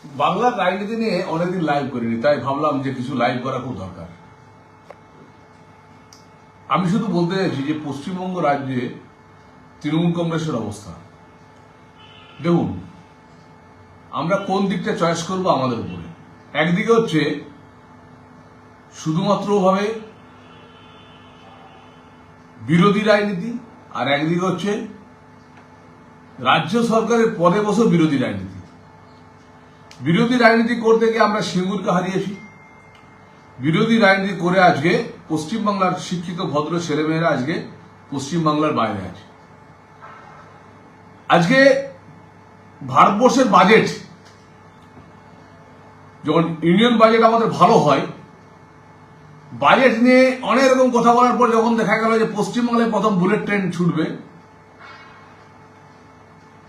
বাংলার রাজনীতি নিয়ে অনেকদিন লাইভ করিনি, তাই ভাবলাম যে কিছু লাইভ করা খুব দরকার। আমি শুধু বলতে চাইছি যে পশ্চিমবঙ্গ রাজ্যে তৃণমূল কংগ্রেসের অবস্থা দেখুন, আমরা কোন দিকটা চয়েস করবো আমাদের উপরে। একদিকে হচ্ছে শুধুমাত্র ভাবে বিরোধী রাজনীতি, আর একদিকে হচ্ছে রাজ্য সরকারের পদে বসে বিরোধী রাজনীতি। বিরোধী রাজনীতি করতে গিয়ে আমরা সিঙ্গুরকে হারিয়েছি। বিরোধী রাজনীতি করে আজকে পশ্চিমবাংলার শিক্ষিত ভদ্র ছেলেমেয়েরা আজকে পশ্চিমবাংলার বাইরে আছে। আজকে ভারতবর্ষের বাজেট যখন ইউনিয়ন বাজেট আমাদের ভালো হয়, বাজেট নিয়ে অনেক রকম কথা বলার পর যখন দেখা গেল যে পশ্চিমবাংলায় প্রথম বুলেট ট্রেন ছুটবে,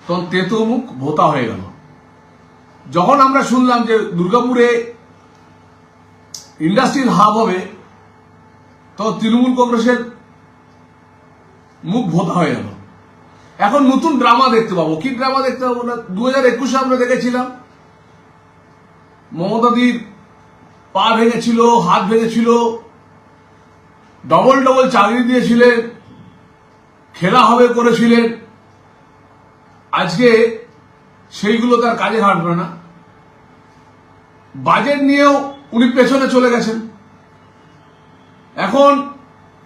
তখন তেতো মুখ ভোতা হয়ে গেল। যখন আমরা শুনলাম যে দুর্গাপুরে ইন্ডাস্ট্রিয়াল হাব হবে, তখন তৃণমূল কংগ্রেসের মুখ ভোতা হয়ে গেল। এখন নতুন ড্রামা দেখতে পাবো। কি ড্রামা দেখতে পাবো না, 2021 আমরা দেখেছিলাম মমতাদির পা ভেঙেছিল, হাত ভেঙেছিল, ডবল ডবল চাকরি দিয়েছিলেন, খেলা হবে করেছিলেন। আজকে সেইগুলো তার কাজে খাটবে না। বাজেট নিয়েও উনি পেছনে চলে গেছেন। এখন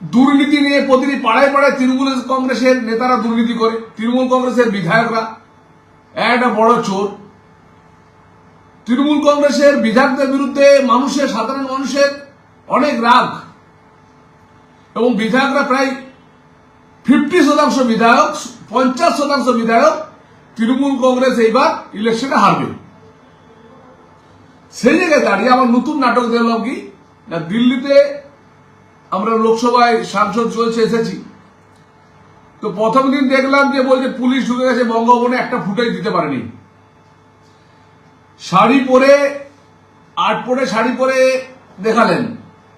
দুর্নীতি নিয়ে প্রতিটি পাড়ায় পাড়ায় তৃণমূল কংগ্রেসের নেতারা দুর্নীতি করে, তৃণমূল কংগ্রেসের বিধায়করা একটা বড় চোর। তৃণমূল কংগ্রেসের বিধায়কদের বিরুদ্ধে সাধারণ মানুষের অনেক রাগ, এবং বিধায়করা প্রায় 50% বিধায়ক, 50% বিধায়ক তৃণমূল কংগ্রেস এইবার ইলেকশনে হারবে। সেই জায়গায় দাঁড়িয়ে আমার নতুন নাটক দেখলাম কি না, দিল্লিতে আমরা লোকসভায় সাংসদ চলছে এসেছি, তো প্রথম দিন দেখলাম যে বলছে পুলিশ ঢুকে গেছে বঙ্গভবনে, একটা ফুটাই দিতে পারেনি। শাড়ি পরে, আট পরে শাড়ি পরে দেখালেন।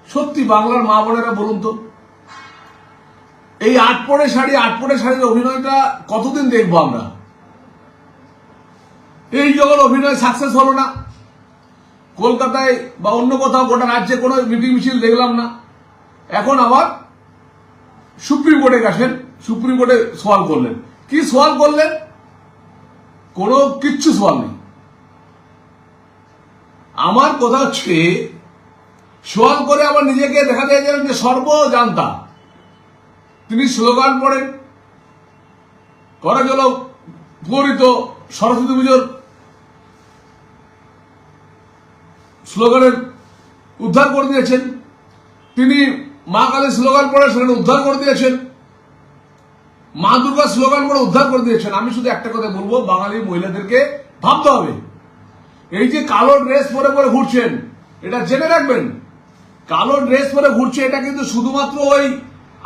সত্যি বাংলার মা বোনেরা বলুন তো, এই আট পরে শাড়ির অভিনয়টা কতদিন দেখবো আমরা? এই যখন অভিনয় সাকসেস হলো না, কলকাতায় বা অন্য কোথাও গোটা রাজ্যে কোনো মিটিং মিছিল দেখলাম না, এখন আবার সুপ্রিম কোর্টে গেছেন, সুপ্রিম কোর্টে সওয়াল করলেন। কি সওয়াল করলেন? কোনো কিচ্ছু সওয়াল নেই। আমার কথা হচ্ছে, সওয়াল করে আবার নিজেকে দেখা যায় যে সর্বজান্তা। তিনি স্লোগান পড়েন, করা গেল প্রহরিত সরস্বতী পুজোর স্লোগানের উদ্ধার করে দিয়েছেন। তিনি মা কালী স্লোগান পড়ে সেখানে উদ্ধার করে দিয়েছেন, মা দুর্গা স্লোগান পড়ে উদ্ধার করে দিয়েছেন। আমি শুধু একটা কথা বলবো, বাঙালি মহিলাদেরকে ভাবতে হবে, এই যে কালো ড্রেস পরে পরে ঘুরছেন, এটা জেনে রাখবেন, কালো ড্রেস পরে ঘুরছে এটা কিন্তু শুধুমাত্র ওই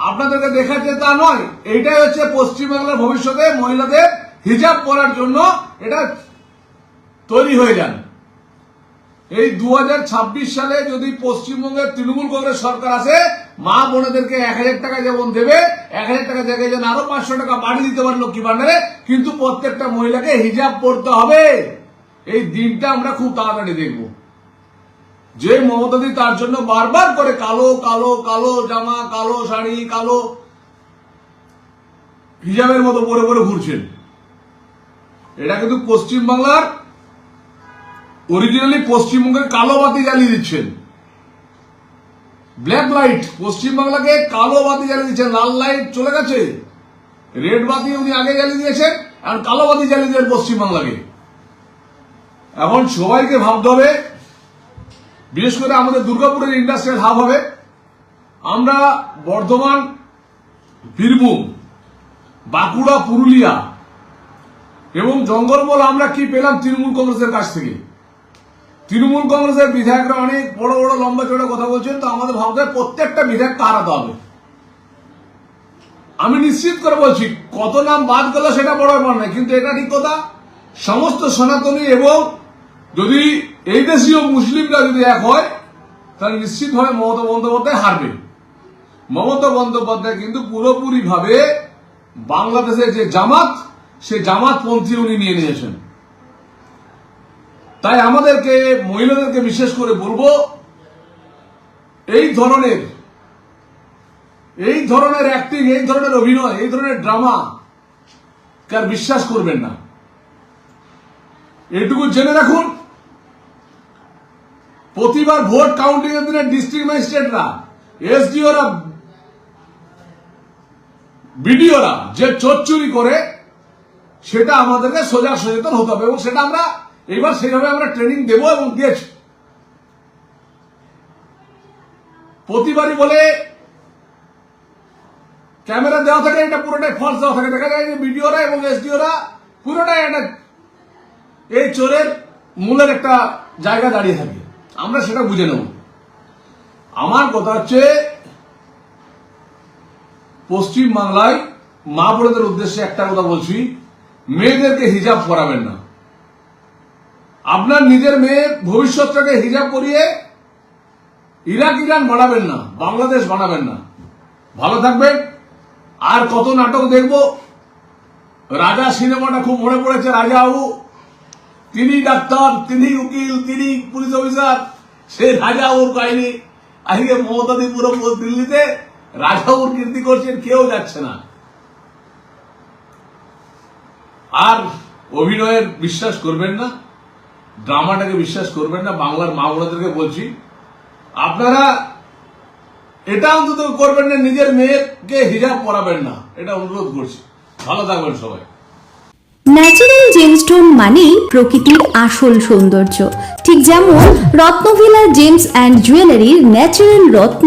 আপনাদেরকে দেখাচ্ছে তা নয়, এইটাই হচ্ছে পশ্চিমবাংলার ভবিষ্যতে মহিলাদের হিজাব পরার জন্য এটা তৈরি হয়ে যান। এই 2026 সালে যদি পশ্চিমবঙ্গের তৃণমূল কংগ্রেস সরকার আসে, মা বোনেদেরকে 1000 টাকা যেমন দেবে, 1000 টাকা জায়গায় যেন আরো 500 টাকা বাড়িয়ে দিতে পারে লক্ষ্মী ভান্ডারে, কিন্তু প্রত্যেকটা মহিলাকে হিজাব পরতে হবে। এই দিনটা আমরা খুব তাড়াতাড়ি দেখব। যে মমতাদি তার জন্য বারবার করে কালো কালো কালো জামা, কালো শাড়ি, কালো হিজাবের মতো পরে পরে ঘুরছেন, এটা কিন্তু পশ্চিমবাংলার অরিজিনালি পশ্চিমবঙ্গের কালো বাতি জ্বালিয়ে দিচ্ছেন। ব্ল্যাক লাইট, পশ্চিমবাংলাকে কালো বাতি জ্বালিয়ে দিচ্ছেন। লাল লাইট চলে গেছে, রেড বাতি উনি আগে জ্বালিয়ে দিয়েছেন, আর কালো বাতি জ্বালিয়ে দিয়েছেন পশ্চিমবাংলাকে। এখন সবাইকে ভাবতে হবে, বিশেষ করে আমাদের দুর্গাপুরের ইন্ডাস্ট্রিয়াল হাব হবে। আমরা বর্ধমান, বীরভূম, বাঁকুড়া, পুরুলিয়া এবং জঙ্গলমহল আমরা কি পেলাম তৃণমূল কংগ্রেসের কাছ থেকে? তৃণমূল কংগ্রেসের বিধায়করা অনেক বড় বড় লম্বা চড়া কথা বলছেন, তো আমাদের ভাবতে হবে প্রত্যেকটা বিধায়ককে হারাতে হবে। আমি নিশ্চিত করে বলছি, কত নাম বাদ গেল সেটা বড় ব্যাপার নয়, কিন্তু এটা ঠিক কথা, সমস্ত সনাতনী এবং যদি এই দেশীয় মুসলিমরা যদি এক হয়, তাহলে নিশ্চিতভাবে মমতা বন্দ্যোপাধ্যায় হারবে। মমতা বন্দ্যোপাধ্যায় কিন্তু পুরোপুরি ভাবে বাংলাদেশের যে জামাত, সে জামাতপন্থী উনি নিয়ে নিয়েছেন। তাই আমাদেরকে, মহিলাদেরকে বিশেষ করে বলবো, এই ধরনের অ্যাক্টিং, এই ধরনের অভিনয়, এই ধরনের ড্রামা কার বিশ্বাস করবেন না। এটুকু জেনে রাখুন, প্রতিবার ভোট কাউন্টিং এর দিনে ডিস্ট্রিক্ট ম্যাজিস্ট্রেটরা, এসডিওরা, বিডিওরা যে চোর চুরি করে, সেটা আমাদেরকে সজাগ সচেতন হতে হবে এবং সেটা আমরা এবার সেইভাবে আমরা ট্রেনিং দেব এবং দিয়েছি। প্রতিবারই বলে ক্যামেরা দেওয়া থাকে, এটা পুরোটাই ফলস দেওয়া থাকে। দেখা যায় যে বিডিওরা এবং এসডিওরা পুরোটাই একটা এই চোরের মূলের একটা জায়গা দাঁড়িয়ে থাকে। আমরা সেটা বুঝে নেব। আমার কথা হচ্ছে, পশ্চিম বাংলায় মা বোনদের উদ্দেশ্যে একটা কথা বলছি, মেয়েদেরকে হিজাব পরাবেন না। আপনার নিজের মেয়ের ভবিষ্যৎটাকে হিজাব করিয়ে ইরাক ইরান বানাবেন না, বাংলাদেশ বানাবেন না। ভালো থাকবেন। আর কত নাটক দেখবো। রাজা সিনেমাটা খুব মনে পড়েছে। রাজা বাবু, তিনি ডাক্তার, তিনি উকিল, তিনি পুলিশ অফিসার, সে রাজা বাবুর কাহিনী। আজকে মমতাদি পুরো দিল্লিতে রাজা বাবুর কীর্তি করছেন, কেউ যাচ্ছে না। আর অভিনয়ের বিশ্বাস করবেন না, ড্রামাটাকে বিশ্বাস করবেন না। বাংলার মা বোনদেরকে বলছি, আপনারা এটা অন্তত করবেন না, নিজের মেয়েকে হিজাব পরাবেন না, এটা অনুরোধ করছি। ভালো থাকবেন সবাই। ন্যাচারাল জেমস্টোন মানেই প্রকৃতির আসল সৌন্দর্য। ঠিক যেমন রত্নভিলা জেমস অ্যান্ড জুয়েলারির ন্যাচারাল রত্ন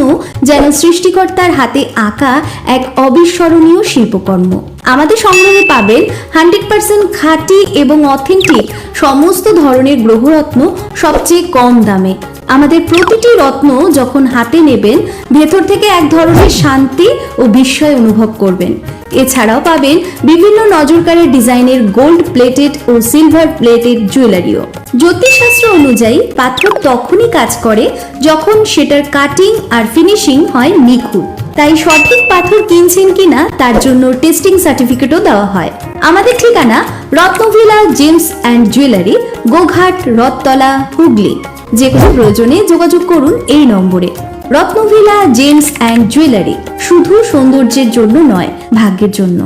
যেন সৃষ্টিকর্তার হাতে আঁকা এক অবিস্মরণীয় শিল্পকর্ম। আমাদের সংগ্রহে পাবেন 100% খাঁটি এবং অথেন্টিক সমস্ত ধরনের গ্রহরত্ন সবচেয়ে কম দামে। আমাদের প্রতিটি রত্ন যখন হাতে নেবেন, ভেতর থেকে এক ধরনের শান্তি ও বিস্ময় অনুভব করবেন। এছাড়াও পাবেন বিভিন্ন নজরকাড়া ডিজাইনের গোল্ড প্লেটেড ও সিলভার প্লেটেড জুয়েলারিও। জ্যোতিষশাস্ত্র অনুযায়ী পাথর তখনই কাজ করে যখন সেটার কাটিং আর ফিনিশিং হয় নিখুঁত। তাই সঠিক পাথর কিনছেন কিনা তার জন্য টেস্টিং সার্টিফিকেটও দেওয়া হয়। আমাদের ঠিকানা Ratnavila gems and jewellery, Goghat, Rathtala, Hooghly. যে কোনো প্রয়োজনে যোগাযোগ করুন এই নম্বরে। রত্নভিলা জেমস অ্যান্ড জুয়েলারি শুধু সৌন্দর্যের জন্য নয়, ভাগ্যের জন্য।